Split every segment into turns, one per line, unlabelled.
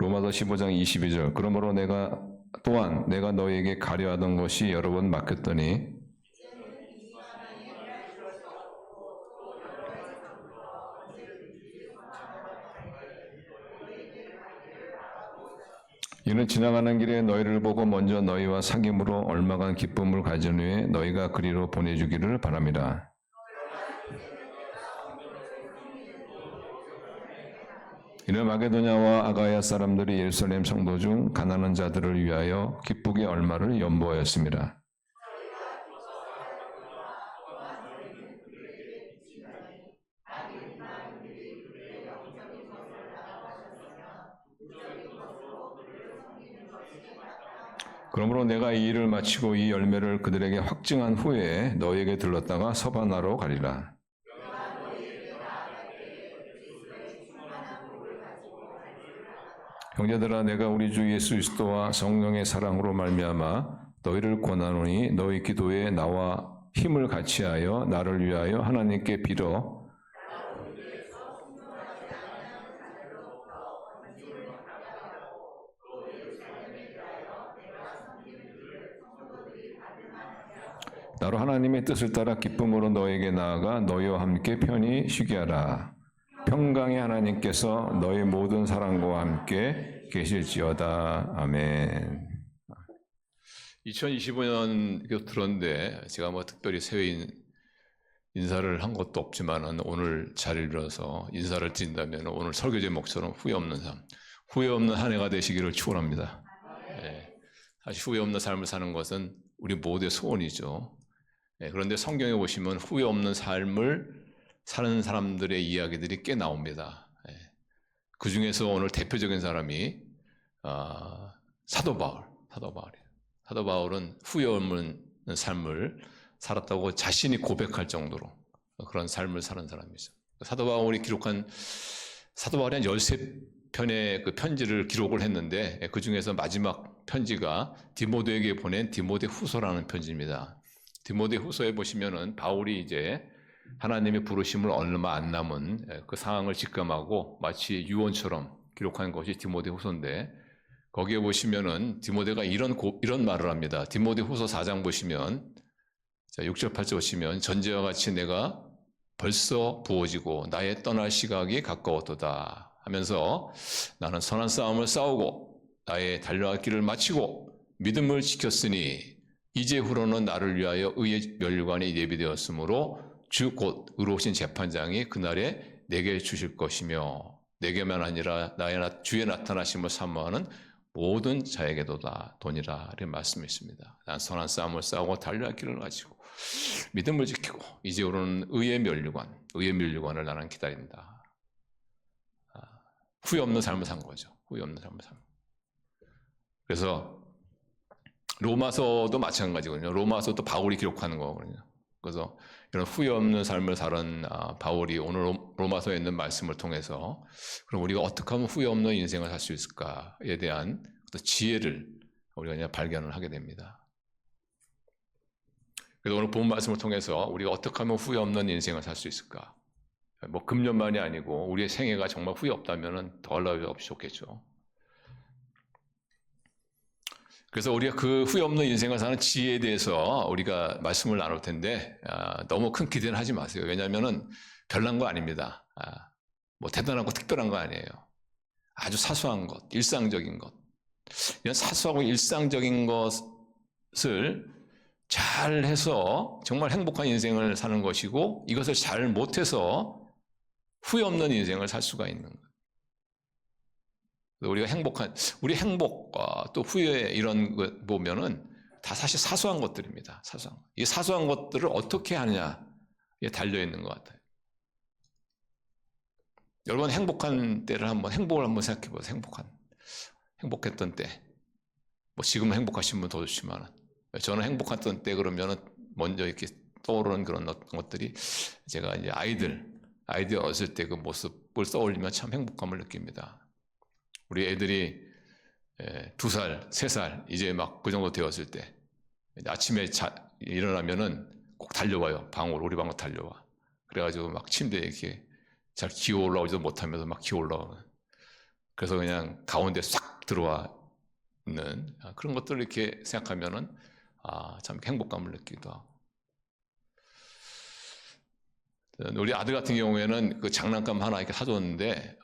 로마서 15장 22절. 그러므로 내가 너희에게 가려하던 것이 여러 번 막혔더니 이는 지나가는 길에 너희를 보고 먼저 너희와 사귐으로 얼마간 기쁨을 가진 후에 너희가 그리로 보내주기를 바랍니다. 이는 마게도냐와 아가야 사람들이 예루살렘 성도 중 가난한 자들을 위하여 기쁘게 얼마를 연보하였습니다. 그러므로 내가 이 일을 마치고 이 열매를 그들에게 확증한 후에 너희에게 들렀다가 서바나로 가리라. 형제들아, 내가 우리 주 예수 그리스도와 성령의 사랑으로 말미암아 너희를 권하노니 너희 기도에 나와 힘을 같이하여 나를 위하여 하나님께 빌어 나로 하나님의 뜻을 따라 기쁨으로 너에게 나아가 너희와 함께 편히 쉬게 하라. 평강의 하나님께서 너희 모든 사랑과 함께 계실지어다. 아멘. 2025년 들었는데 제가 특별히 새해 인사를 한 것도 없지만 오늘 자리를 빌어서 인사를 드린다면 오늘 설교 제목처럼 후회 없는 삶, 후회 없는 한 해가 되시기를 축원합니다. 네. 사실 후회 없는 삶을 사는 것은 우리 모두의 소원이죠. 네, 그런데 성경에 보시면 후회 없는 삶을 사는 사람들의 이야기들이 꽤 나옵니다. 네. 그 중에서 오늘 대표적인 사람이 사도 바울이에요. 사도 바울은 후회 없는 삶을 살았다고 자신이 고백할 정도로 그런 삶을 사는 사람이죠. 사도 바울이 기록한 사도 바울이 한 13편의 그 편지를 기록을 했는데 그 중에서 마지막 편지가 디모데에게 보낸 디모데 후서라는 편지입니다. 디모데 후서에 보시면은 바울이 이제 하나님의 부르심을 얼마 안 남은 그 상황을 직감하고 마치 유언처럼 기록한 것이 디모데 후서인데 거기에 보시면은 디모데가 이런 말을 합니다. 디모데 후서 4장 보시면 6절 8절 보시면 전제와 같이 내가 벌써 부어지고 나의 떠날 시각이 가까웠도다 하면서 나는 선한 싸움을 싸우고 나의 달려갈 길을 마치고 믿음을 지켰으니 이제후로는 나를 위하여 의의 멸관이 예비되었으므로 주 곧 의로우신 재판장이 그날에 내게 주실 것이며 내게만 아니라 나의 주의 나타나심을 사모하는 모든 자에게도다 도니라 이렇게 말씀했습니다. 난 선한 싸움을 싸우고 달려갈 길을 가지고 믿음을 지키고 이제후로는 의의 면류관을 나는 기다린다. 후회 없는 삶을 산 거죠. 후회 없는 삶을 산. 그래서 로마서도 마찬가지거든요. 로마서도 바울이 기록하는 거거든요. 그래서 이런 후회 없는 삶을 사는 바울이 오늘 로마서에 있는 말씀을 통해서 그럼 우리가 어떻게 하면 후회 없는 인생을 살 수 있을까에 대한 지혜를 우리가 그냥 발견을 하게 됩니다. 그래서 오늘 본 말씀을 통해서 우리가 어떻게 하면 후회 없는 인생을 살 수 있을까? 뭐 금년만이 아니고 우리의 생애가 정말 후회 없다면 더 나을 없이 좋겠죠. 그래서 우리가 그 후회 없는 인생을 사는 지혜에 대해서 우리가 말씀을 나눌 텐데 너무 큰 기대는 하지 마세요. 왜냐하면 별난 거 아닙니다. 뭐 대단하고 특별한 거 아니에요. 아주 사소한 것, 일상적인 것. 이런 사소하고 일상적인 것을 잘 해서 정말 행복한 인생을 사는 것이고 이것을 잘 못해서 후회 없는 인생을 살 수가 있는 것. 우리 행복, 또 후회 이런 것 보면은 다 사실 사소한 것들입니다. 이 사소한 것들을 어떻게 하느냐에 달려있는 것 같아요. 여러분 행복한 때를 행복을 한번 생각해 보세요. 행복했던 때. 뭐 지금은 행복하신 분 더 좋지만 저는 행복했던 때 그러면은 먼저 이렇게 떠오르는 그런 것들이 제가 이제 아이들 어렸을 때 그 모습을 떠올리면 참 행복감을 느낍니다. 우리 애들이 2살, 3살 이제 막 그 정도 되었을 때 아침에 일어나면은 꼭 달려와요. 우리 방으로 달려와. 그래가지고 막 침대에 이렇게 잘 기어 올라오지도 못하면서 막 기어 올라오는 그래서 그냥 가운데 싹 들어와 있는 그런 것들을 이렇게 생각하면은 참 행복감을 느끼기도 하고. 우리 아들 같은 경우에는 그 장난감 하나 이렇게 사줬는데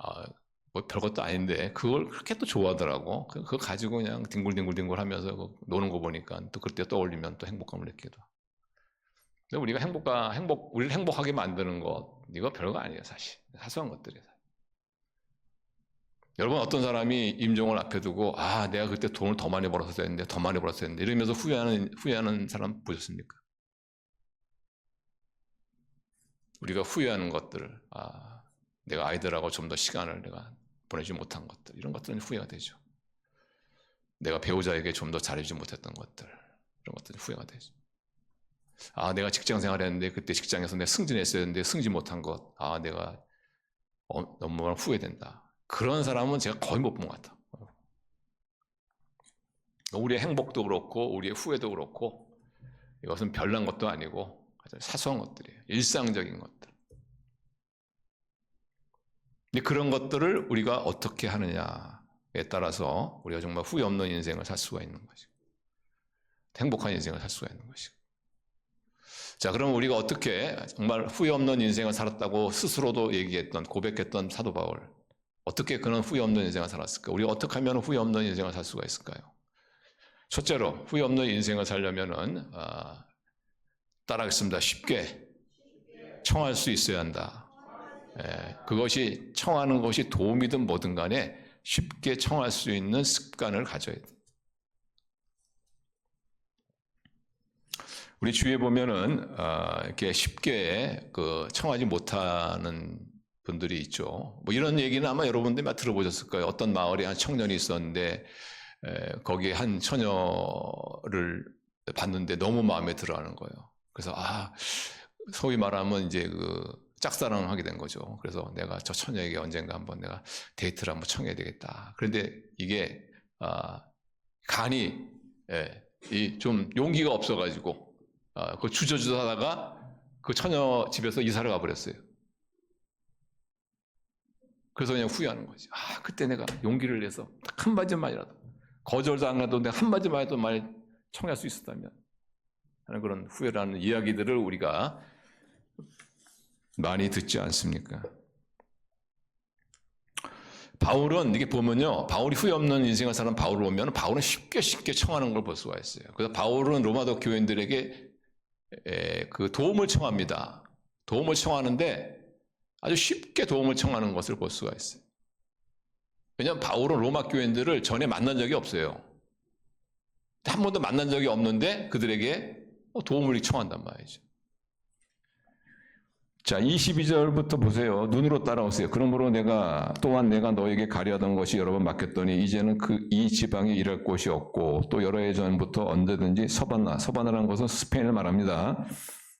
뭐 별것도 아닌데 그걸 그렇게 또 좋아하더라고. 그거 가지고 그냥 뒹굴뒹굴 하면서 노는 거 보니까 또 그때 떠올리면 또 행복감을 느끼기도 하고. 근데 우리가 우리를 행복하게 만드는 것, 이거 별거 아니에요, 사실. 사소한 것들이에요. 여러분, 어떤 사람이 임종을 앞에 두고, 내가 그때 돈을 더 많이 벌었어야 했는데, 더 많이 벌었어야 했는데, 이러면서 후회하는 사람 보셨습니까? 우리가 후회하는 것들을, 내가 아이들하고 좀 더 시간을 내가 보내지 못한 것들, 이런 것들은 후회가 되죠. 내가 배우자에게 좀 더 잘해주지 못했던 것들, 이런 것들은 후회가 되죠. 내가 직장 생활했는데 그때 직장에서 내가 승진했어야 했는데 승진 못한 것, 내가 너무 후회된다. 그런 사람은 제가 거의 못 본 것 같아. 우리의 행복도 그렇고 우리의 후회도 그렇고 이것은 별난 것도 아니고 사소한 것들이에요. 일상적인 것들. 근데 그런 것들을 우리가 어떻게 하느냐에 따라서 우리가 정말 후회 없는 인생을 살 수가 있는 것이고 행복한 인생을 살 수가 있는 것이고. 자, 그럼 우리가 어떻게 정말 후회 없는 인생을 살았다고 스스로도 고백했던 사도 바울, 어떻게 그런 후회 없는 인생을 살았을까? 우리가 어떻게 하면 후회 없는 인생을 살 수가 있을까요? 첫째로 후회 없는 인생을 살려면은 따라하겠습니다. 쉽게 청할 수 있어야 한다. 그것이 청하는 것이 도움이든 뭐든 간에 쉽게 청할 수 있는 습관을 가져야 돼. 우리 주위에 보면은 이렇게 쉽게 청하지 못하는 분들이 있죠. 뭐 이런 얘기는 아마 여러분들이 막 들어보셨을 거예요. 어떤 마을에 한 청년이 있었는데 거기에 한 처녀를 봤는데 너무 마음에 들어하는 거예요. 그래서 소위 말하면 이제 짝사랑을 하게 된 거죠. 그래서 내가 저 처녀에게 언젠가 한번 내가 데이트를 한번 청해야 되겠다. 그런데 이게 간이 좀 용기가 없어가지고 그 주저주저하다가 그 처녀 집에서 이사를 가버렸어요. 그래서 그냥 후회하는 거지. 그때 내가 용기를 내서 딱 한마디만이라도 거절도 안 해도 내가 한마디만이라도 말 청할 수 있었다면 하는 그런 후회라는 이야기들을 우리가 많이 듣지 않습니까? 바울은 이게 보면요, 바울이 후회 없는 인생을 사는 바울을 보면 바울은 쉽게 청하는 걸 볼 수가 있어요. 그래서 바울은 로마도 교인들에게 그 도움을 청합니다. 도움을 청하는데 아주 쉽게 도움을 청하는 것을 볼 수가 있어요. 왜냐하면 바울은 로마 교인들을 전에 만난 적이 없어요. 한 번도 만난 적이 없는데 그들에게 도움을 청한단 말이죠. 자, 22절부터 보세요. 눈으로 따라오세요. 그러므로 또한 내가 너에게 가려하던 것이 여러 번 맡겼더니 이제는 이 지방에 일할 곳이 없고 또 여러 해 전부터 언제든지 서바나라는 것은 스페인을 말합니다.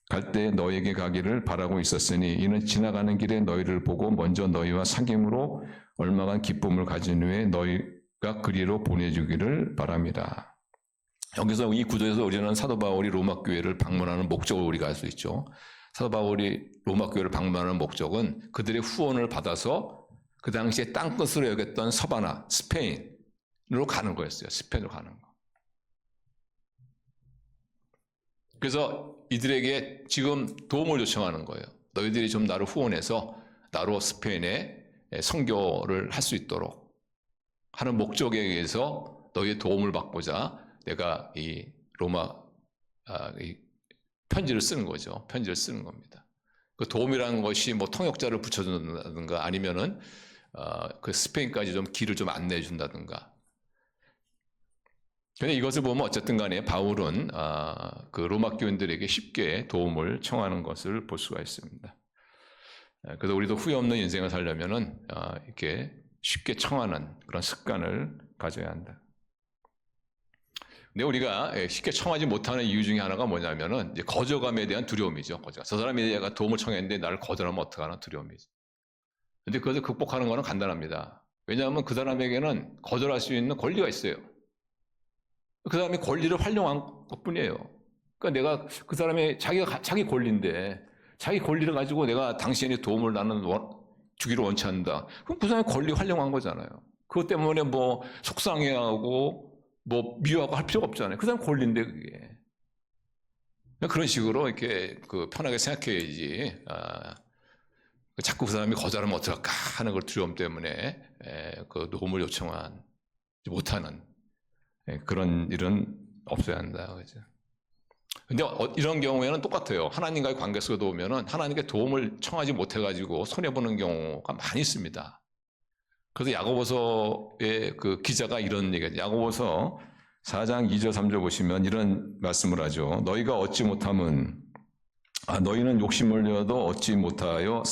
갈 때 너에게 가기를 바라고 있었으니 이는 지나가는 길에 너희를 보고 먼저 너희와 사귐으로 얼마간 기쁨을 가진 후에 너희가 그리로 보내주기를 바랍니다. 여기서 이 구조에서 우리는 사도 바울이 로마 교회를 방문하는 목적을 우리가 알 수 있죠. 사도 바울이 로마 교회를 방문하는 목적은 그들의 후원을 받아서 그 당시에 땅끝으로 여겼던 서바나, 스페인으로 가는 거였어요. 스페인으로 가는 거. 그래서 이들에게 지금 도움을 요청하는 거예요. 너희들이 좀 나를 후원해서 나로 스페인에 선교를 할 수 있도록 하는 목적에 의해서 너희의 도움을 받고자 내가 이 로마 이 편지를 쓰는 거죠. 편지를 쓰는 겁니다. 그 도움이라는 것이 뭐 통역자를 붙여준다든가 아니면은 그 스페인까지 좀 길을 좀 안내해 준다든가. 근데 이것을 보면 어쨌든 간에 바울은 그 로마 교인들에게 쉽게 도움을 청하는 것을 볼 수가 있습니다. 그래서 우리도 후회 없는 인생을 살려면은 이렇게 쉽게 청하는 그런 습관을 가져야 한다. 근데 우리가 쉽게 청하지 못하는 이유 중에 하나가 뭐냐면은 이제 거절감에 대한 두려움이죠. 저 사람이 내가 도움을 청했는데 나를 거절하면 어떡하나 두려움이죠. 근데 그것을 극복하는 것은 간단합니다. 왜냐하면 그 사람에게는 거절할 수 있는 권리가 있어요. 그 사람이 권리를 활용한 것뿐이에요. 그러니까 내가 그 사람의 자기 권리인데 자기 권리를 가지고 내가 당신의 도움을 나는 주기를 원치 않는다. 그럼 그 사람의 권리 활용한 거잖아요. 그것 때문에 뭐 속상해하고 뭐 미워하고 할 필요가 없잖아요. 그 사람 권리인데 그게. 그런 식으로 이렇게 그 편하게 생각해야지. 자꾸 그 사람이 거절하면 어떡할까 하는 걸 두려움 때문에 그 도움을 요청하지 못하는 그런 일은 없어야 한다. 그죠? 근데 이런 경우에는 똑같아요. 하나님과의 관계 속에 오면은 하나님께 도움을 청하지 못해가지고 손해보는 경우가 많이 있습니다. 그래서 야고보서의 그 기자가 이런 얘기죠. 야고보서 4장 2절 3절 보시면 이런 말씀을 하죠. 너희가 얻지 못함은 너희는 욕심을 내어도 얻지 못하여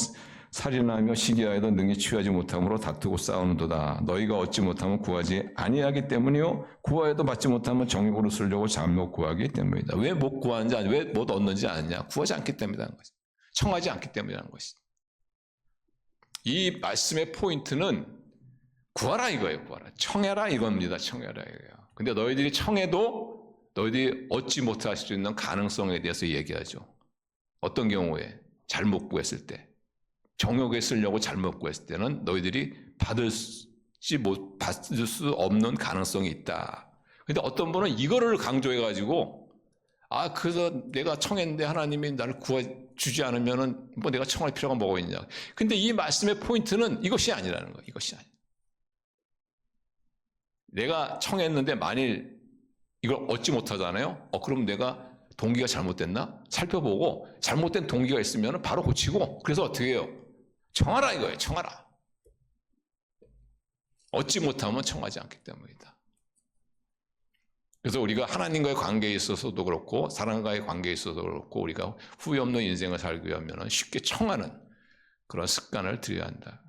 살인하며 시기하여도 능히 취하지 못함으로 다투고 싸우는도다. 너희가 얻지 못하면 구하지 아니하기 때문이요 구하여도 받지 못하면 정욕으로 쓰려고 잘못 구하기 때문이다. 왜 못 구하는지 왜 못 얻는지 아느냐? 구하지 않기 때문이라는 것이. 청하지 않기 때문이라는 것이. 이 말씀의 포인트는 구하라 이거예요. 구하라. 청해라 이겁니다. 청해라 이거예요. 근데 너희들이 청해도 너희들이 얻지 못할 수 있는 가능성에 대해서 얘기하죠. 어떤 경우에 잘못 구했을 때, 정욕에 쓰려고 잘못 구했을 때는 너희들이 받을 수 없는 가능성이 있다. 근데 어떤 분은 이거를 강조해가지고 그래서 내가 청했는데 하나님이 나를 구해주지 않으면은 뭐 내가 청할 필요가 뭐가 있냐. 근데 이 말씀의 포인트는 이것이 아니라는 거예요. 이것이 아니. 내가 청했는데 만일 이걸 얻지 못하잖아요. 그럼 내가 동기가 잘못됐나? 살펴보고 잘못된 동기가 있으면 바로 고치고 그래서 어떻게 해요? 청하라 이거예요. 청하라. 얻지 못하면 청하지 않기 때문이다. 그래서 우리가 하나님과의 관계에 있어서도 그렇고 사람과의 관계에 있어서도 그렇고 우리가 후회 없는 인생을 살기 위하면 쉽게 청하는 그런 습관을 들여야 한다.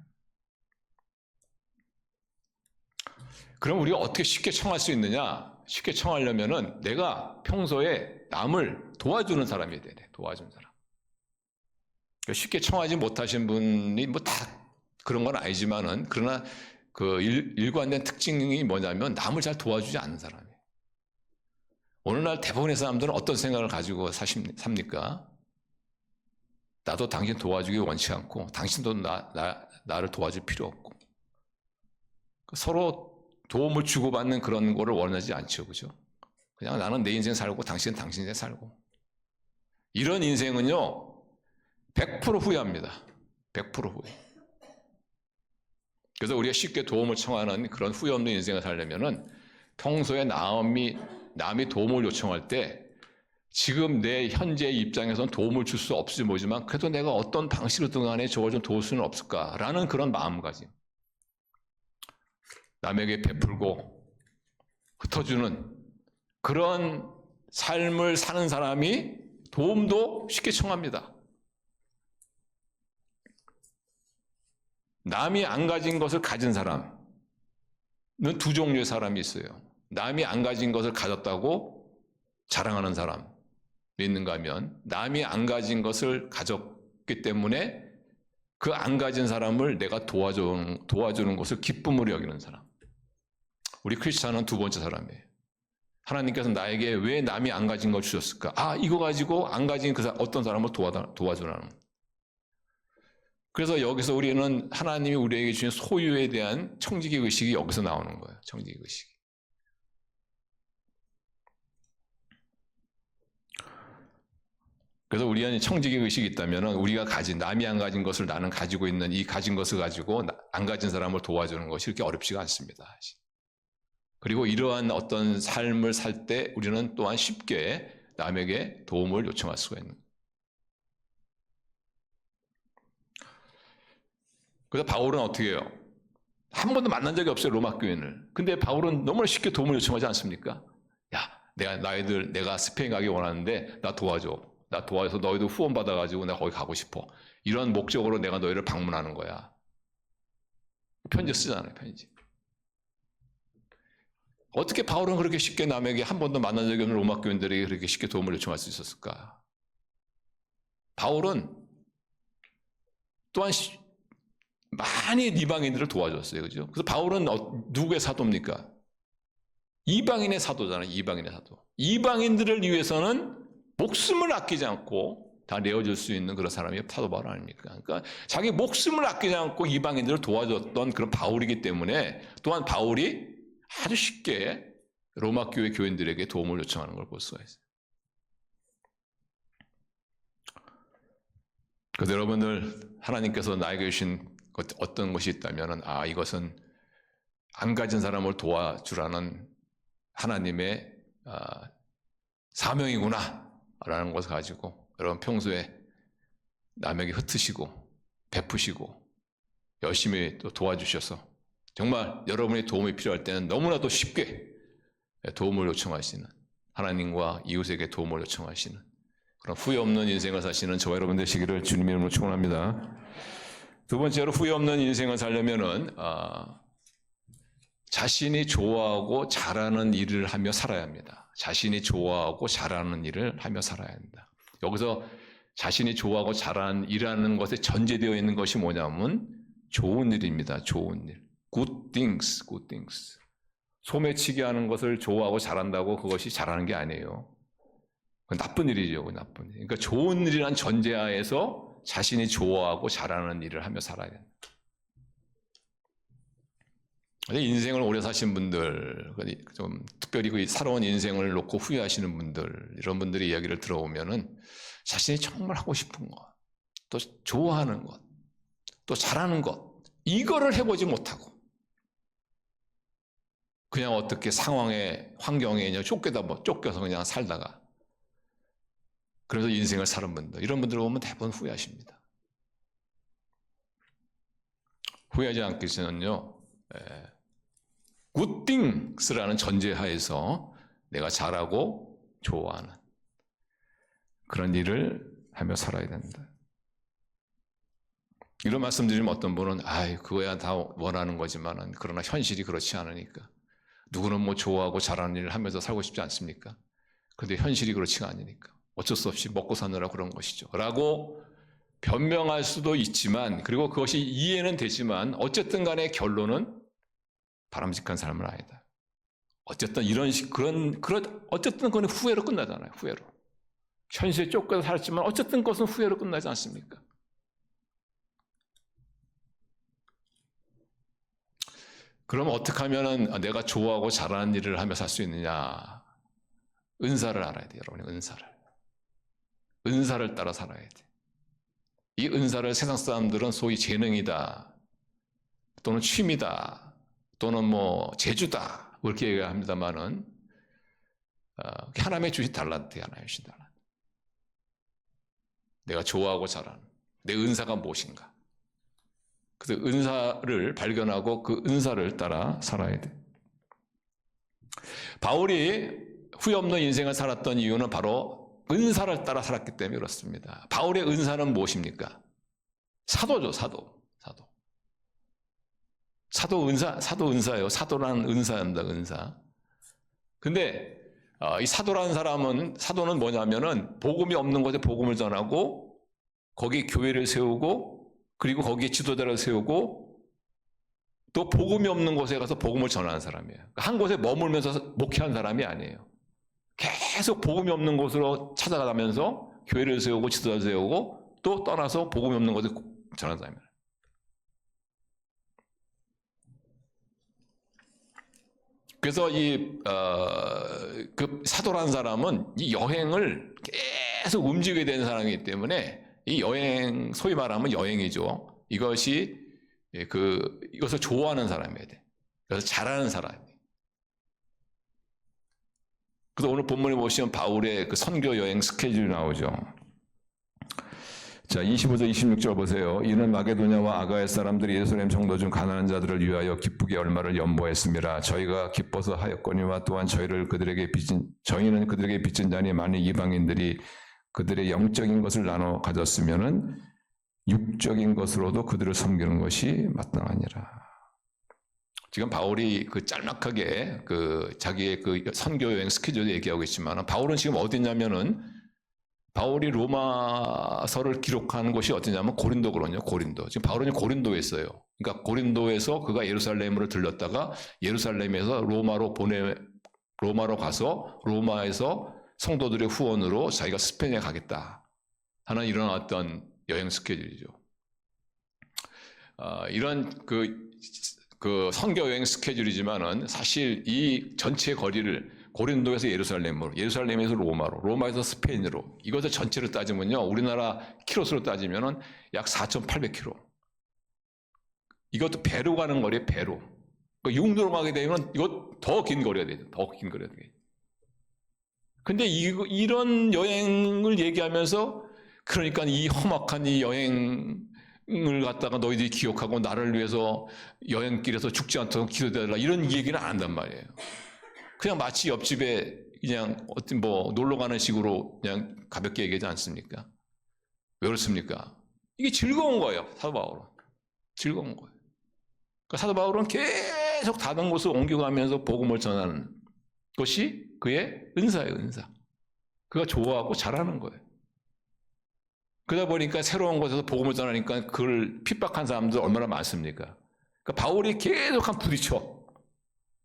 그럼 우리가 어떻게 쉽게 청할 수 있느냐? 쉽게 청하려면은 내가 평소에 남을 도와주는 사람이 돼야 돼. 도와주는 사람. 쉽게 청하지 못하신 분이 뭐 다 그런 건 아니지만은 그러나 그 일관된 특징이 뭐냐면 남을 잘 도와주지 않는 사람이에요. 오늘날 대부분의 사람들은 어떤 생각을 가지고 삽니까? 나도 당신 도와주기 원치 않고 당신도 나를 도와줄 필요 없고 서로 도움을 주고받는 그런 거를 원하지 않죠. 그죠? 그냥 나는 내 인생 살고 당신은 당신 인생 살고. 이런 인생은요, 100% 후회합니다. 100% 후회. 그래서 우리가 쉽게 도움을 청하는 그런 후회 없는 인생을 살려면은 평소에 남이 도움을 요청할 때 지금 내 현재 입장에서는 도움을 줄 수 없을지 모르지만 그래도 내가 어떤 방식으로든 간에 저걸 좀 도울 수는 없을까라는 그런 마음가짐. 남에게 베풀고 흩어주는 그런 삶을 사는 사람이 도움도 쉽게 청합니다. 남이 안 가진 것을 가진 사람은 두 종류의 사람이 있어요. 남이 안 가진 것을 가졌다고 자랑하는 사람이 있는가 하면 남이 안 가진 것을 가졌기 때문에 그 안 가진 사람을 내가 도와주는 것을 기쁨으로 여기는 사람. 우리 크리스찬은 두 번째 사람이에요. 하나님께서 나에게 왜 남이 안 가진 걸 주셨을까? 이거 가지고 안 가진 어떤 사람을 도와주라는. 그래서 여기서 우리는 하나님이 우리에게 주신 소유에 대한 청지기 의식이 여기서 나오는 거예요. 청지기 의식이. 그래서 우리 안에 청지기 의식이 있다면 우리가 남이 안 가진 것을 나는 가지고 있는 이 가진 것을 가지고 안 가진 사람을 도와주는 것이 그렇게 어렵지가 않습니다. 그리고 이러한 어떤 삶을 살 때 우리는 또한 쉽게 남에게 도움을 요청할 수가 있는 거예요. 그래서 바울은 어떻게 해요? 한 번도 만난 적이 없어요, 로마 교인을. 근데 바울은 너무나 쉽게 도움을 요청하지 않습니까? 내가 스페인 가기 원하는데 나 도와줘. 나 도와줘서 너희도 후원 받아가지고 내가 거기 가고 싶어. 이런 목적으로 내가 너희를 방문하는 거야. 편지 쓰잖아요, 편지. 어떻게 바울은 그렇게 쉽게 남에게 한 번도 만난 적이 없는 로마 교인들에게 그렇게 쉽게 도움을 요청할 수 있었을까? 바울은 또한 많이 이방인들을 도와줬어요. 그죠? 그래서 바울은 누구의 사도입니까? 이방인의 사도잖아요. 이방인의 사도. 이방인들을 위해서는 목숨을 아끼지 않고 다 내어줄 수 있는 그런 사람이 사도 바울 아닙니까? 그러니까 자기 목숨을 아끼지 않고 이방인들을 도와줬던 그런 바울이기 때문에 또한 바울이 아주 쉽게 로마 교회 교인들에게 도움을 요청하는 걸 볼 수가 있어요. 그래서 여러분들 하나님께서 나에게 주신 어떤 것이 있다면 이것은 안 가진 사람을 도와주라는 하나님의 사명이구나 라는 것을 가지고 여러분 평소에 남에게 흩으시고 베푸시고 열심히 또 도와주셔서 정말 여러분의 도움이 필요할 때는 너무나도 쉽게 도움을 요청하시는 하나님과 이웃에게 도움을 요청하시는 그런 후회 없는 인생을 사시는 저와 여러분 되시기를 주님의 이름으로 축원합니다. 두 번째로 후회 없는 인생을 살려면은 자신이 좋아하고 잘하는 일을 하며 살아야 합니다. 자신이 좋아하고 잘하는 일을 하며 살아야 합니다. 여기서 자신이 좋아하고 잘하는 일하는 것에 전제되어 있는 것이 뭐냐면 좋은 일입니다. 좋은 일. Good things, good things. 소매치기 하는 것을 좋아하고 잘한다고 그것이 잘하는 게 아니에요. 그건 나쁜 일이죠. 그건 나쁜 일. 그러니까 좋은 일이란 전제하에서 자신이 좋아하고 잘하는 일을 하며 살아야 된다. 인생을 오래 사신 분들, 좀 특별히 그 살아온 인생을 놓고 후회하시는 분들, 이런 분들의 이야기를 들어보면은 자신이 정말 하고 싶은 것, 또 좋아하는 것, 또 잘하는 것, 이거를 해보지 못하고 그냥 어떻게 상황에, 환경에 그냥 쫓겨서 그냥 살다가 그래서 인생을 사는 분들, 이런 분들 보면 대부분 후회하십니다. 후회하지 않기 위해서는요, good things라는 전제하에서 내가 잘하고 좋아하는 그런 일을 하며 살아야 된다. 이런 말씀드리면 어떤 분은 그거야 다 원하는 거지만은 그러나 현실이 그렇지 않으니까 누구는 뭐 좋아하고 잘하는 일을 하면서 살고 싶지 않습니까? 그런데 현실이 그렇지가 않으니까 어쩔 수 없이 먹고 사느라 그런 것이죠. 라고 변명할 수도 있지만 그리고 그것이 이해는 되지만 어쨌든 간에 결론은 바람직한 삶은 아니다. 어쨌든 어쨌든 그건 후회로 끝나잖아요. 후회로. 현실에 쫓겨서 살았지만 어쨌든 그것은 후회로 끝나지 않습니까? 그럼 어떻게 하면은 내가 좋아하고 잘하는 일을 하며 살 수 있느냐? 은사를 알아야 돼요, 여러분. 은사를 따라 살아야 돼. 이 은사를 세상 사람들은 소위 재능이다, 또는 취미다, 또는 뭐 재주다 그렇게 얘기합니다만은 하나님의 주신 달란트야, 하나님의 주신 달란트. 내가 좋아하고 잘하는 내 은사가 무엇인가? 그래서 은사를 발견하고 그 은사를 따라 살아야 돼. 바울이 후회 없는 인생을 살았던 이유는 바로 은사를 따라 살았기 때문에 그렇습니다. 바울의 은사는 무엇입니까? 사도죠, 사도. 사도 은사예요. 사도라는 은사입니다, 은사. 근데 이 사도라는 사도는 뭐냐면은 복음이 없는 곳에 복음을 전하고 거기 교회를 세우고 그리고 거기에 지도자를 세우고 또 복음이 없는 곳에 가서 복음을 전하는 사람이에요. 한 곳에 머물면서 목회한 사람이 아니에요. 계속 복음이 없는 곳으로 찾아가면서 교회를 세우고 지도자를 세우고 또 떠나서 복음이 없는 곳에 전하는 사람이에요. 그래서 그 사도라는 사람은 이 여행을 계속 움직이게 되는 사람이기 때문에 이 여행, 소위 말하면 여행이죠. 이것을 좋아하는 사람이어야 돼. 그래서 잘하는 사람이에요. 그래서 오늘 본문에 보시면 바울의 그 선교 여행 스케줄이 나오죠. 자, 25절, 26절 보세요. 이는 마게도냐와 아가야 사람들이 예루살렘 성도 중 가난한 자들을 위하여 기쁘게 얼마를 연보했습니다. 저희가 기뻐서 하였거니와 또한 저희는 그들에게 빚진 자니 만일 이방인들이 그들의 영적인 것을 나눠 가졌으면은 육적인 것으로도 그들을 섬기는 것이 마땅하니라. 지금 바울이 그 짤막하게 자기의 그 선교 여행 스케줄을 얘기하고 있지만 바울은 지금 어디냐면은 바울이 로마서를 기록한 곳이 어디냐면 고린도거든요. 고린도. 지금 바울은 고린도에 있어요. 그러니까 고린도에서 그가 예루살렘으로 들렸다가 예루살렘에서 로마로 가서 로마에서 성도들의 후원으로 자기가 스페인에 가겠다 하는 이런 어떤 여행 스케줄이죠. 이런 그 선교 여행 스케줄이지만은 사실 이 전체 거리를 고린도에서 예루살렘으로, 예루살렘에서 로마로, 로마에서 스페인으로 이것을 전체로 따지면요, 우리나라 키로수로 따지면은 약 4,800km. 이것도 배로 가는 거리에 배로. 육로로 가게 되면 이것 더 긴 거리가 되죠. 더 긴 거리가 되죠. 근데 이런 여행을 얘기하면서 그러니까 이 험악한 이 여행을 갖다가 너희들이 기억하고 나를 위해서 여행길에서 죽지 않도록 기도해달라 이런 얘기는 안 한단 말이에요. 그냥 마치 옆집에 그냥 어떤 뭐 놀러 가는 식으로 그냥 가볍게 얘기하지 않습니까? 왜 그렇습니까? 이게 즐거운 거예요. 사도 바울은. 즐거운 거예요. 그러니까 사도 바울은 계속 다른 곳을 옮겨가면서 복음을 전하는 것이 그의 은사예요, 은사. 그가 좋아하고 잘하는 거예요. 그러다 보니까 새로운 곳에서 복음을 전하니까 그걸 핍박한 사람들 얼마나 많습니까? 그러니까 바울이 계속 부딪혀.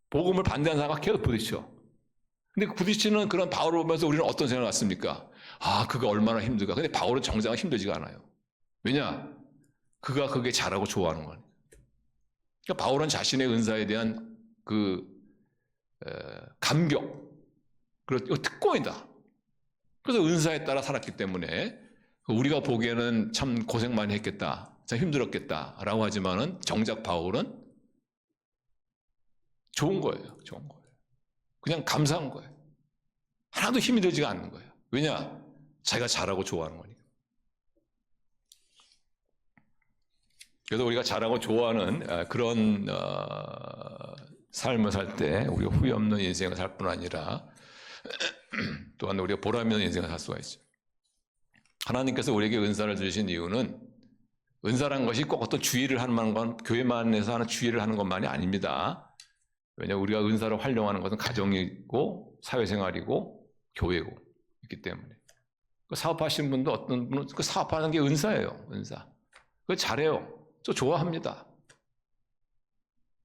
복음을 반대하는 사람과 계속 부딪혀. 근데 그 부딪히는 그런 바울을 보면서 우리는 어떤 생각을 갖습니까? 아, 그가 얼마나 힘들까. 근데 바울은 정작 힘들지가 않아요. 왜냐? 그가 그게 잘하고 좋아하는 거니까. 그러니까 바울은 자신의 은사에 대한 감격, 그리고 특권이다. 그래서 은사에 따라 살았기 때문에 우리가 보기에는 참 고생 많이 했겠다, 참 힘들었겠다라고 하지만은 정작 바울은 좋은 거예요. 좋은 거예요. 그냥 감사한 거예요. 하나도 힘이 들지가 않는 거예요. 왜냐? 자기가 잘하고 좋아하는 거니까. 그래서 우리가 잘하고 좋아하는 그런 삶을 살 때 우리가 후회 없는 인생을 살 뿐 아니라 또한 우리가 보람 있는 인생을 살 수가 있죠. 하나님께서 우리에게 은사를 주신 이유는 은사란 것이 꼭 어떤 주의를 하는 건 교회만에서 하는 주의를 하는 것만이 아닙니다. 왜냐하면 우리가 은사를 활용하는 것은 가정이고 사회생활이고 교회고 있기 때문에 사업하시는 분도 어떤 분은 그 사업하는 게 은사예요. 은사. 그거 잘해요. 저 좋아합니다.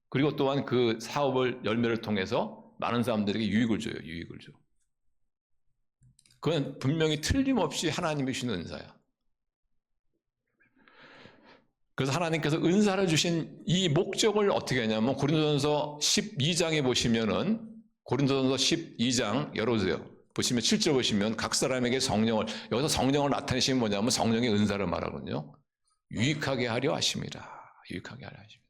그리고 또한 그 사업을 열매를 통해서 많은 사람들에게 유익을 줘요. 유익을 줘. 그건 분명히 틀림없이 하나님이 주시는 은사야. 그래서 하나님께서 은사를 주신 이 목적을 어떻게 하냐면 고린도전서 12장에 보시면은 고린도전서 12장 열어주세요. 보시면 7절 보시면 각 사람에게 성령을, 여기서 성령을 나타내시면 뭐냐면 성령의 은사를 말하거든요. 유익하게 하려 하심이라. 유익하게 하려 하심이라.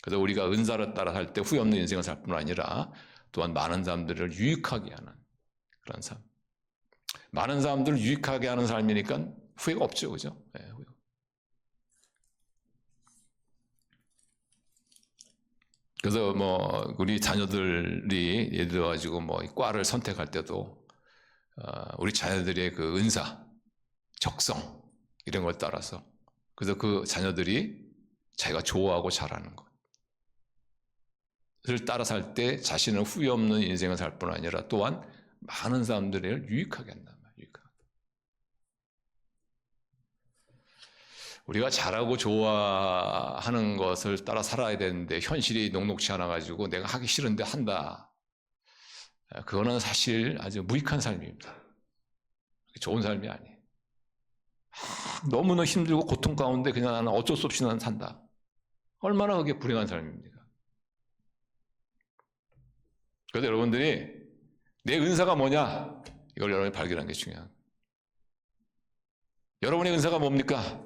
그래서 우리가 은사를 따라 살 때 후회 없는 인생을 살 뿐 아니라 또한 많은 사람들을 유익하게 하는 그런 삶. 많은 사람들을 유익하게 하는 삶이니까 후회가 없죠. 그죠? 네, 후회. 그래서 뭐 우리 자녀들이 예를 들어 가지고 뭐 과를 선택할 때도 우리 자녀들의 그 은사, 적성 이런 걸 따라서 그래서 그 자녀들이 자기가 좋아하고 잘하는 것을 따라 살 때 자신은 후회 없는 인생을 살 뿐 아니라 또한 많은 사람들을 유익하게 한단 말이에요. 우리가 잘하고 좋아하는 것을 따라 살아야 되는데 현실이 녹록치 않아 가지고 내가 하기 싫은데 한다. 그거는 사실 아주 무익한 삶입니다. 좋은 삶이 아니에요. 너무나 힘들고 고통 가운데 그냥 나는 어쩔 수 없이 나는 산다. 얼마나 그게 불행한 삶입니까? 그래서 여러분들이 내 은사가 뭐냐? 이걸 여러분이 발견하는 게 중요합니다. 여러분의 은사가 뭡니까?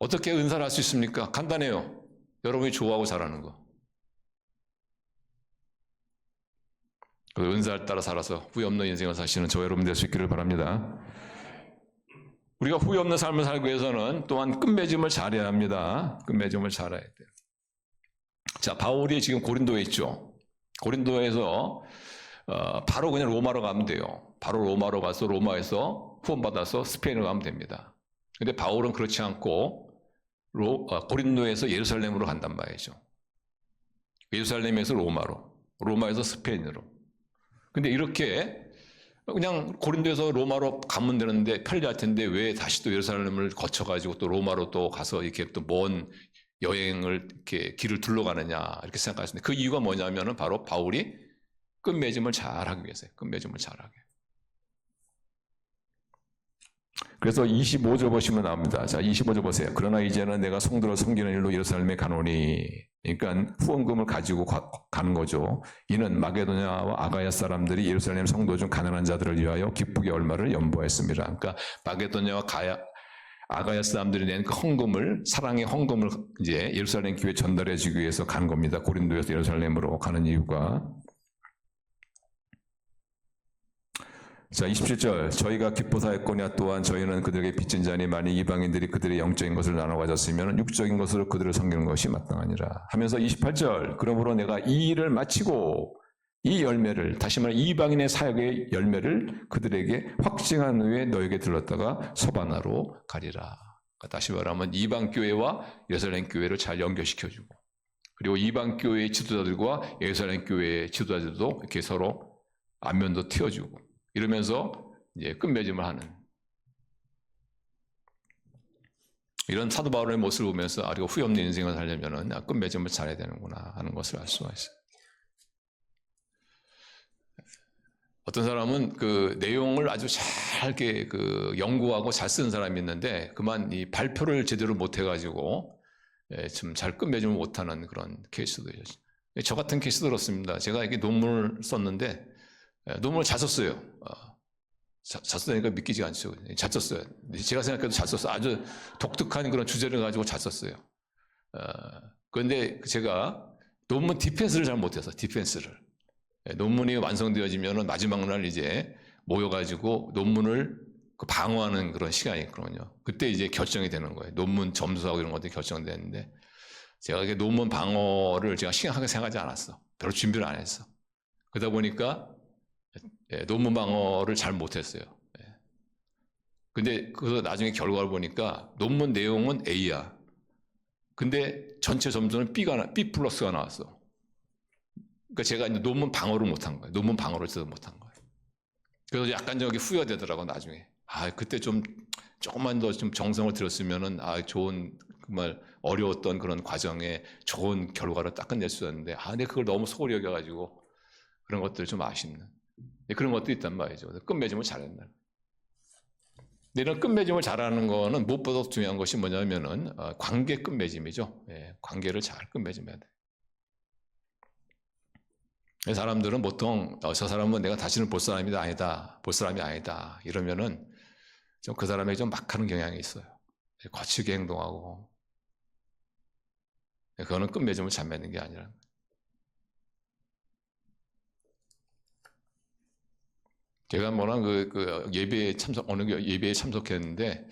어떻게 은사를 할 수 있습니까? 간단해요. 여러분이 좋아하고 잘하는 거. 그 은사를 따라 살아서 후회 없는 인생을 사시는 저 여러분 될 수 있기를 바랍니다. 우리가 후회 없는 삶을 살기 위해서는 또한 끝맺음을 잘해야 합니다. 끝맺음을 잘해야 돼요. 자, 바울이 지금 고린도에 있죠. 고린도에서 바로 그냥 로마로 가면 돼요. 바로 로마로 가서 로마에서 후원받아서 스페인으로 가면 됩니다. 근데 바울은 그렇지 않고 고린도에서 예루살렘으로 간단 말이죠. 예루살렘에서 로마로, 로마에서 스페인으로. 근데 이렇게 그냥 고린도에서 로마로 가면 되는데 편리할 텐데 왜 다시 또 예루살렘을 거쳐가지고 또 로마로 또 가서 이렇게 또 먼 여행을 이렇게 길을 둘러가느냐 이렇게 생각하시는데 그 이유가 뭐냐면은 바로 바울이 끝맺음을 잘하기 위해서요. 끝맺음을 잘하게. 그래서 25절 보시면 나옵니다. 자, 25절 보세요. 그러나 이제는 내가 성도를 섬기는 일로 예루살렘에 가노니, 그러니까 후원금을 가지고 가는 거죠. 이는 마게도냐와 아가야 사람들이 예루살렘 성도 중 가난한 자들을 위하여 기쁘게 얼마를 연보했습니다. 그러니까 마게도냐와 아가야 사람들이 낸 그 헌금을, 사랑의 헌금을 이제 예루살렘 교회에 전달해 주기 위해서 간 겁니다. 고린도에서 예루살렘으로 가는 이유가. 자, 27절. 저희가 기뻐사였거냐 또한 저희는 그들에게 빚진 자니 만일 이방인들이 그들의 영적인 것을 나눠 가졌으면 육적인 것으로 그들을 섬기는 것이 마땅하니라 하면서 28절. 그러므로 내가 이 일을 마치고 이 열매를, 다시 말해 이방인의 사역의 열매를 그들에게 확증한 후에 너에게 들렀다가 서바나로 가리라. 그러니까 다시 말하면 이방 교회와 예루살렘 교회를 잘 연결시켜주고, 그리고 이방 교회의 지도자들과 예루살렘 교회의 지도자들도 이렇게 서로 안면도 틔워주고, 이러면서 이제 끝맺음을 하는 이런 사도 바울의 모습을 보면서 우리가 후회 없는 인생을 살려면은 끝맺음을 잘해야 되는구나 하는 것을 알 수가 있어요. 어떤 사람은 그 내용을 아주 잘 그 연구하고 잘 쓰는 사람이 있는데 그만 이 발표를 제대로 못 해가지고 좀 잘 끝맺음을 못하는 그런 케이스도 있어요. 저 같은 케이스도 그렇습니다. 제가 이게 논문을 썼는데 논문을 잘 썼어요. 잘 쓰니까 믿기지가 않죠. 잘 썼어요. 제가 생각해도 잘 썼어요. 아주 독특한 그런 주제를 가지고 잘 썼어요. 그런데 제가 논문 디펜스를 잘 못해서, 디펜스를. 논문이 완성되어지면 마지막 날 이제 모여가지고 논문을 방어하는 그런 시간이 있거든요. 그때 이제 결정이 되는 거예요. 논문 점수하고 이런 것들이 결정되는데 제가 이게 논문 방어를 제가 심각하게 생각하지 않았어. 별로 준비를 안 했어. 그러다 보니까 논문 방어를 잘 못했어요. 근데 그 나중에 결과를 보니까 논문 내용은 A야. 근데 전체 점수는 B 플러스가 나왔어. 그러니까 제가 이제 논문 방어를 못한 거예요. 논문 방어를 제대로 못한 거예요. 그래서 약간 저기 후회가 되더라고 나중에. 그때 조금만 더 좀 정성을 들였으면은 좋은 정말 어려웠던 그런 과정에 좋은 결과를 딱 끝낼 수 있었는데 근데 그걸 너무 소홀히 여겨가지고 그런 것들 좀 아쉽는. 그런 것도 있단 말이죠. 끝맺음을 잘했나. 근데 이런 끝맺음을 잘하는 거는 무엇보다 중요한 것이 뭐냐면은 관계 끝맺음이죠. 관계를 잘 끝맺음해야 돼. 사람들은 보통 저 사람은 내가 다시는 볼 사람이 아니다 이러면은 좀 그 사람에게 좀 막하는 경향이 있어요. 거칠게 행동하고. 그거는 끝맺음을 잘 맺는 게 아니라. 제가 예배에 참석했는데,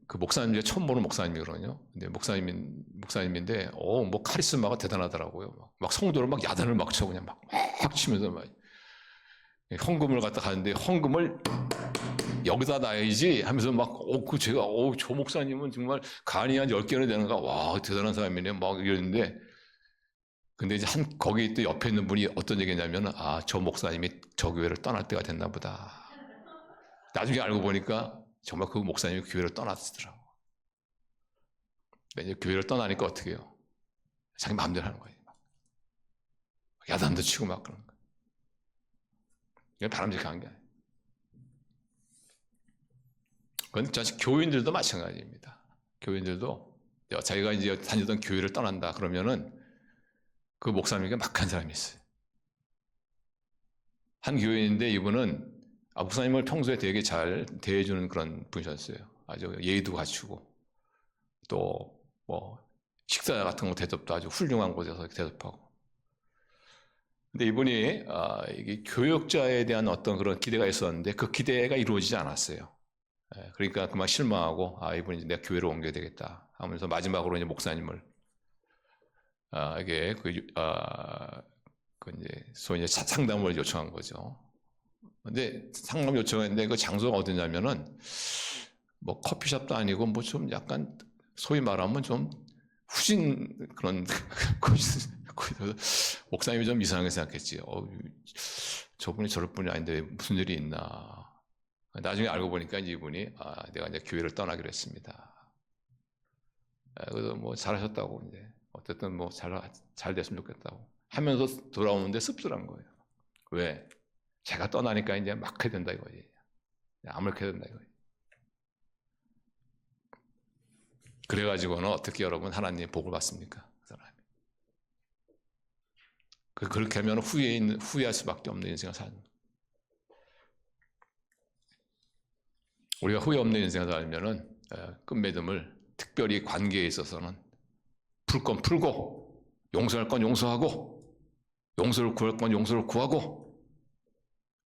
그 목사님 중에 처음 보는 목사님이거든요. 근데 목사님인데, 뭐 카리스마가 대단하더라고요. 막 성도를 막 야단을 막 쳐, 그냥 막 치면서 막. 헌금을 갖다 가는데, 헌금을 여기다 놔야지 하면서 저 목사님은 정말 간이 한 10개는 되는가, 와, 대단한 사람이네, 막 이러는데, 근데 이제 거기 또 옆에 있는 분이 어떤 얘기냐면, 저 목사님이 저 교회를 떠날 때가 됐나 보다. 나중에 알고 보니까 정말 그 목사님이 교회를 떠났더라고. 이제 교회를 떠나니까 어떻게 해요? 자기 마음대로 하는 거예요. 야단도 치고 막 그런 거예요. 이게 바람직한 게 아니에요. 그건 사실 교인들도 마찬가지입니다. 교인들도 자기가 이제 다니던 교회를 떠난다 그러면은 그 목사님에게 막한 사람이 있어요. 한 교인인데 이분은 목사님을 평소에 되게 잘 대해주는 그런 분이셨어요. 아주 예의도 갖추고 또 뭐 식사 같은 거 대접도 아주 훌륭한 곳에서 대접하고. 근데 이분이 이게 교역자에 대한 어떤 그런 기대가 있었는데 그 기대가 이루어지지 않았어요. 그러니까 그만 실망하고 이분이 이제 내가 교회로 옮겨야 되겠다 하면서 마지막으로 이제 목사님을 이게 이제 소위 이제 상담을 요청한 거죠. 근데 상담 요청했는데 그 장소가 어디냐면은 뭐 커피숍도 아니고 뭐 좀 약간 소위 말하면 좀 후진 그런 곳이 목사님이 좀 이상하게 생각했지. 저분이 저럴 분이 아닌데 무슨 일이 있나. 나중에 알고 보니까 이제 이분이 내가 이제 교회를 떠나기로 했습니다. 그래서 뭐 잘하셨다고 이제 어쨌든 뭐 잘 됐으면 좋겠다고 하면서 돌아오는데 씁쓸한 거예요. 왜? 제가 떠나니까 이제 막 해야 된다 이거지. 아무렇게 된다 이거예요. 그래가지고는 어떻게 여러분 하나님의 복을 받습니까? 그렇게 하면 후회할 수밖에 없는 인생을 사는 거예요. 우리가 후회 없는 인생을 살면은 끝맺음을 특별히 관계에 있어서는 풀 건 풀고 용서할 건 용서하고 용서를 구할 건 용서를 구하고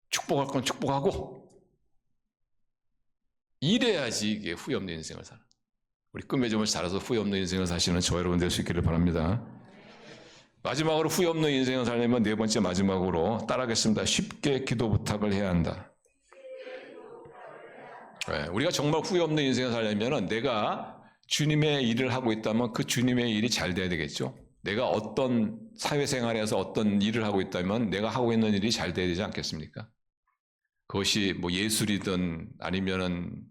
축복할 건 축복하고 이래야지 이게 후회 없는 인생을 사는. 우리 끝맺음을 잘해서 후회 없는 인생을 사시는 저 여러분 될 수 있기를 바랍니다. 마지막으로 후회 없는 인생을 살려면 네 번째 마지막으로 따라하겠습니다. 쉽게 기도 부탁을 해야 한다. 네, 우리가 정말 후회 없는 인생을 살려면 내가 주님의 일을 하고 있다면 그 주님의 일이 잘 돼야 되겠죠. 내가 어떤 사회생활에서 어떤 일을 하고 있다면 내가 하고 있는 일이 잘 돼야 되지 않겠습니까? 그것이 뭐 예술이든 아니면은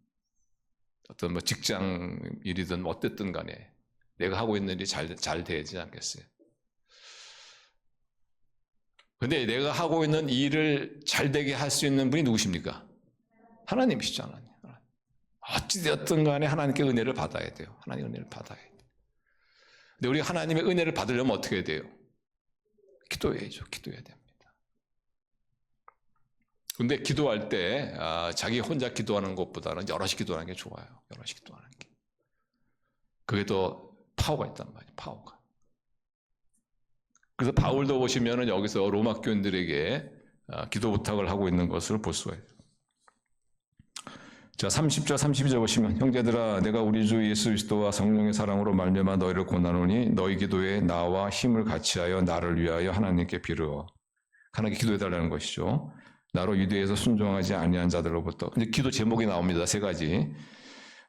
어떤 뭐 직장 일이든 어쨌든 간에 내가 하고 있는 일이 잘 되지 않겠어요? 근데 내가 하고 있는 일을 잘 되게 할 수 있는 분이 누구십니까? 하나님이시죠, 하나님. 어찌되었든 간에 하나님께 은혜를 받아야 돼요. 하나님의 은혜를 받아야 돼요. 근데 우리가 하나님의 은혜를 받으려면 어떻게 해야 돼요? 기도해야죠. 기도해야 됩니다. 근데 기도할 때 자기 혼자 기도하는 것보다는 여럿이 기도하는 게 좋아요. 여럿이 기도하는 게. 그게 더 파워가 있단 말이에요. 파워가. 그래서 바울도 보시면은 여기서 로마 교인들에게 기도 부탁을 하고 있는 것을 볼 수가 있어요. 자, 30절 32절 보시면 형제들아 내가 우리 주 예수 그리스도와 성령의 사랑으로 말미암아 너희를 권하노니 너희 기도에 나와 힘을 같이하여 나를 위하여 하나님께 비르어. 하나님께 기도해달라는 것이죠. 나로 유대에서 순종하지 아니한 자들로부터. 근데 기도 제목이 나옵니다. 세 가지.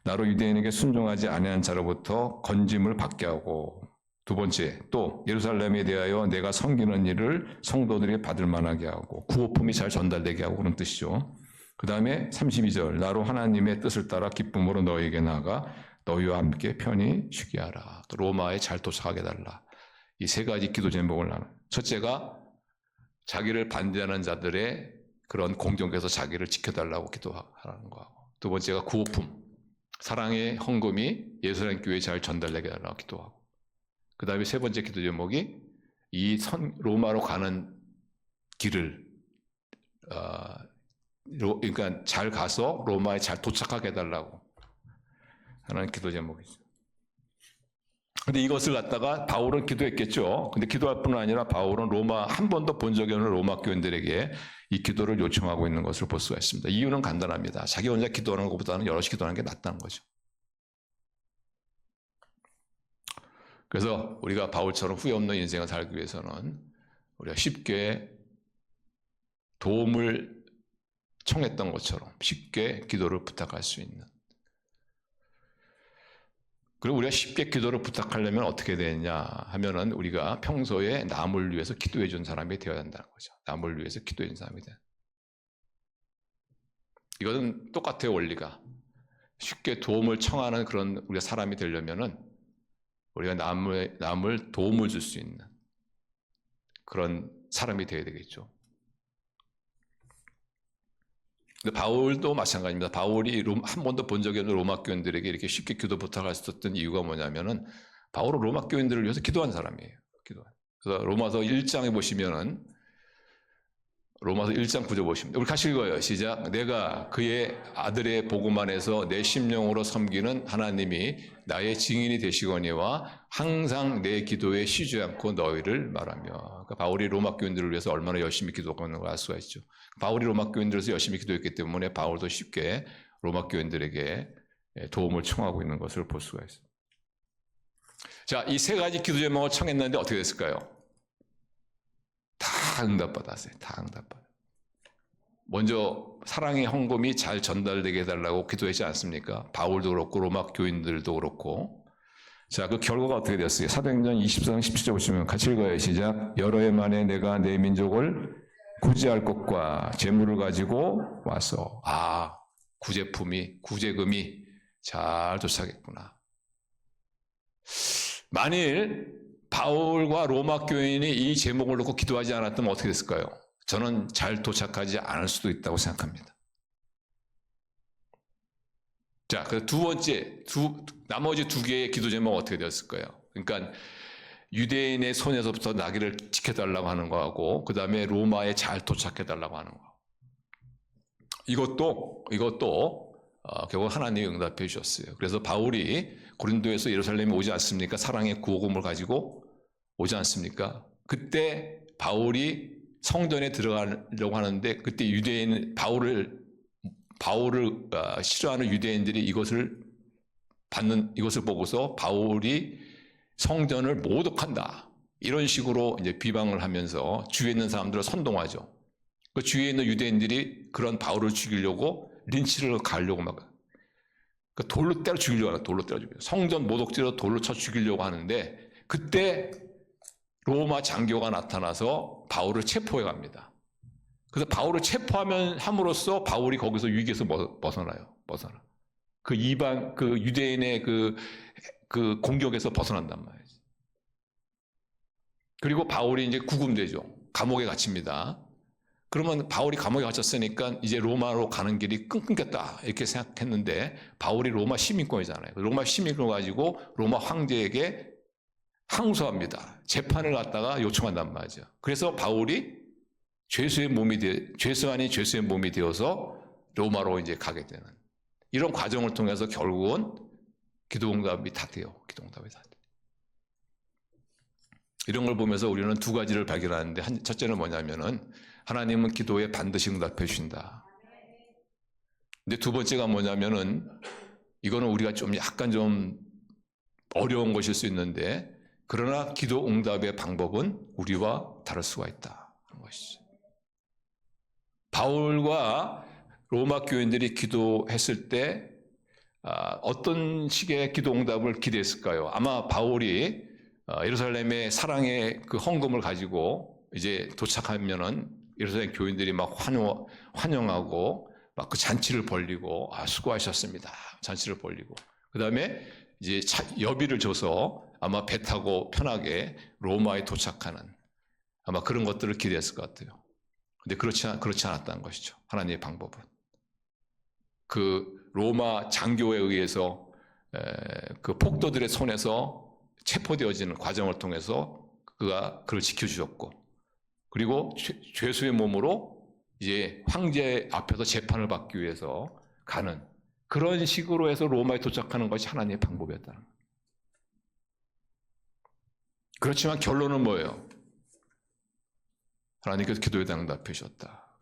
나로 유대인에게 순종하지 아니한 자로부터 건짐을 받게 하고, 두 번째, 또 예루살렘에 대하여 내가 섬기는 일을 성도들이 받을 만하게 하고 구호품이 잘 전달되게 하고 그런 뜻이죠. 그 다음에 32절 나로 하나님의 뜻을 따라 기쁨으로 너에게 나아가 너희와 함께 편히 쉬게 하라. 또 로마에 잘 도착하게 해달라. 이 세 가지 기도 제목을 나눠. 첫째가 자기를 반대하는 자들의 그런 공경에서 자기를 지켜달라고 기도하라는 거하고, 두 번째가 구호품, 사랑의 헌금이 예루살렘 교회에 잘 전달되게 해달라고 기도하고, 그 다음에 세 번째 기도 제목이 이 로마로 가는 길을 그러니까 잘 가서 로마에 잘 도착하게 해달라고 하는 기도 제목이죠. 근데 이것을 갖다가 바울은 기도했겠죠. 근데 기도할 뿐만 아니라 바울은 로마 한 번도 본 적이 없는 로마 교인들에게 이 기도를 요청하고 있는 것을 볼 수가 있습니다. 이유는 간단합니다. 자기 혼자 기도하는 것보다는 여럿이 기도하는 게 낫다는 거죠. 그래서 우리가 바울처럼 후회 없는 인생을 살기 위해서는 우리가 쉽게 도움을 청했던 것처럼 쉽게 기도를 부탁할 수 있는, 그리고 우리가 쉽게 기도를 부탁하려면 어떻게 되느냐 하면은 우리가 평소에 남을 위해서 기도해 준 사람이 되어야 한다는 거죠. 남을 위해서 기도해 준 사람이 돼야. 이것은 똑같아요, 원리가. 쉽게 도움을 청하는 그런 우리가 사람이 되려면은 우리가 남을 도움을 줄 수 있는 그런 사람이 되어야 되겠죠. 근데 바울도 마찬가지입니다. 바울이 한 번도 본 적이 없는 로마 교인들에게 이렇게 쉽게 기도 부탁할 수 있었던 이유가 뭐냐면은 바울은 로마 교인들을 위해서 기도한 사람이에요. 그래서 로마서 1장에 보시면은 로마서 1장 9절 보시면 우리 같이 읽어요. 시작. 내가 그의 아들의 복음 안에서 내 심령으로 섬기는 하나님이 나의 증인이 되시거니와 항상 내 기도에 쉬지 않고 너희를 말하며. 그러니까 바울이 로마 교인들을 위해서 얼마나 열심히 기도하는 걸 알 수가 있죠. 바울이 로마 교인들에서 열심히 기도했기 때문에 바울도 쉽게 로마 교인들에게 도움을 청하고 있는 것을 볼 수가 있어요. 자, 이 세 가지 기도 제목을 청했는데 어떻게 됐을까요? 다 응답받았어요. 다 응답받았어요. 먼저 사랑의 헌금이 잘 전달되게 해달라고 기도하지 않습니까? 바울도 그렇고 로마 교인들도 그렇고. 자, 그 결과가 어떻게 됐어요? 사도행전 24장 17절 보시면 같이 읽어요. 시작. 여러 해 만에 내가 내 민족을 구제할 것과 재물을 가지고 와서 구제금이 잘 도착했구나. 만일 바울과 로마 교인이 이 제목을 놓고 기도하지 않았다면 어떻게 됐을까요? 저는 잘 도착하지 않을 수도 있다고 생각합니다. 자, 그 두 번째, 나머지 두 개의 기도 제목은 어떻게 되었을까요? 그러니까 유대인의 손에서부터 나귀를 지켜달라고 하는 거하고, 그 다음에 로마에 잘 도착해달라고 하는 거. 이것도 결국 하나님이 응답해 주셨어요. 그래서 바울이 고린도에서 예루살렘에 오지 않습니까? 사랑의 구복음을 가지고 오지 않습니까? 그때 바울이 성전에 들어가려고 하는데, 그때 바울을 싫어하는 유대인들이 이것을 보고서 바울이 성전을 모독한다, 이런 식으로 이제 비방을 하면서 주위에 있는 사람들을 선동하죠. 그 주위에 있는 유대인들이 그런 바울을 죽이려고 린치를 가려고 돌로 때려 죽이려고 하는, 돌로 때려 죽이려고, 성전 모독죄로 돌로 쳐 죽이려고 하는데, 그때 로마 장교가 나타나서 바울을 체포해 갑니다. 그래서 바울을 함으로써 바울이 거기서 위기에서 벗어나. 그 유대인의 그 공격에서 벗어난단 말이지. 그리고 바울이 이제 구금되죠. 감옥에 갇힙니다. 그러면 바울이 감옥에 갇혔으니까 이제 로마로 가는 길이 끊겼다, 이렇게 생각했는데, 바울이 로마 시민권이잖아요. 로마 시민권을 가지고 로마 황제에게 항소합니다. 재판을 갖다가 요청한단 말이죠. 그래서 바울이 죄수 아닌 죄수의 몸이 되어서 로마로 이제 가게 되는, 이런 과정을 통해서 결국은 기도응답이 다 돼요. 이런 걸 보면서 우리는 두 가지를 발견하는데, 첫째는 뭐냐면은 하나님은 기도에 반드시 응답해 주신다. 근데 두 번째가 뭐냐면은, 이거는 우리가 약간 좀 어려운 것일 수 있는데, 그러나 기도 응답의 방법은 우리와 다를 수가 있다 하는 것이죠. 바울과 로마 교인들이 기도했을 때 어떤 식의 기도 응답을 기대했을까요? 아마 바울이 예루살렘의 사랑의 그 헌금을 가지고 이제 도착하면은 예루살렘 교인들이 막 환영하고 막 그 잔치를 벌리고, 수고하셨습니다, 잔치를 벌리고, 그 다음에 이제 여비를 줘서 아마 배 타고 편하게 로마에 도착하는, 아마 그런 것들을 기대했을 것 같아요. 근데 그렇지 않았다는 것이죠. 하나님의 방법은 그 로마 장교에 의해서 그 폭도들의 손에서 체포되어지는 과정을 통해서 그를 지켜주셨고, 그리고 죄수의 몸으로 이제 황제 앞에서 재판을 받기 위해서 가는, 그런 식으로 해서 로마에 도착하는 것이 하나님의 방법이었다는 거예요. 그렇지만 결론은 뭐예요? 하나님께서 기도에 응답해 주셨다.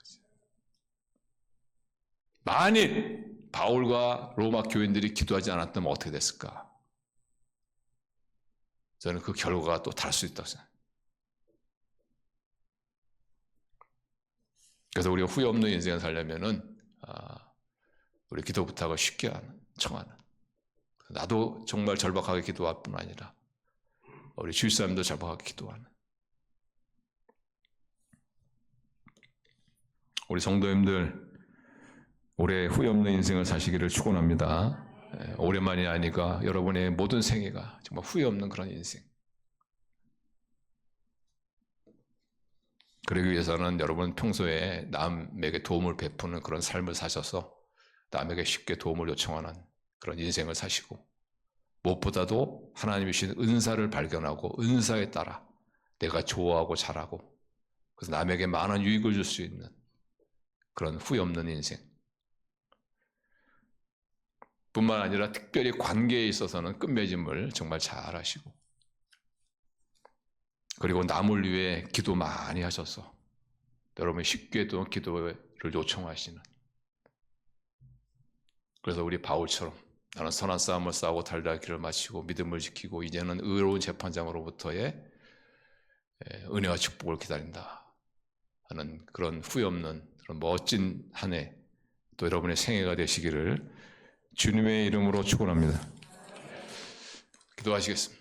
만일 바울과 로마 교인들이 기도하지 않았다면 어떻게 됐을까? 저는 그 결과가 또 다를 수 있다고 생각해요. 그래서 우리가 후회 없는 인생을 살려면은 우리 기도 부탁을 쉽게 청하는, 나도 정말 절박하게 기도할 뿐 아니라 우리 주위 사람도 절박하게 기도하는, 우리 성도님들 올해 후회 없는 인생을 사시기를 축원합니다. 오랜만이 아니까 여러분의 모든 생애가 정말 후회 없는 그런 인생. 그러기 위해서는 여러분 평소에 남에게 도움을 베푸는 그런 삶을 사셔서 남에게 쉽게 도움을 요청하는 그런 인생을 사시고, 무엇보다도 하나님이 주신 은사를 발견하고 은사에 따라 내가 좋아하고 잘하고, 그래서 남에게 많은 유익을 줄 수 있는 그런 후회 없는 인생, 뿐만 아니라 특별히 관계에 있어서는 끝맺음을 정말 잘 하시고, 그리고 남을 위해 기도 많이 하셔서 여러분이 쉽게도 기도를 요청하시는, 그래서 우리 바울처럼 나는 선한 싸움을 싸우고 달달 길을 마치고 믿음을 지키고 이제는 의로운 재판장으로부터의 은혜와 축복을 기다린다 하는 그런 후회 없는 그런 멋진 한 해, 또 여러분의 생애가 되시기를 주님의 이름으로 축원합니다. 기도하시겠습니다.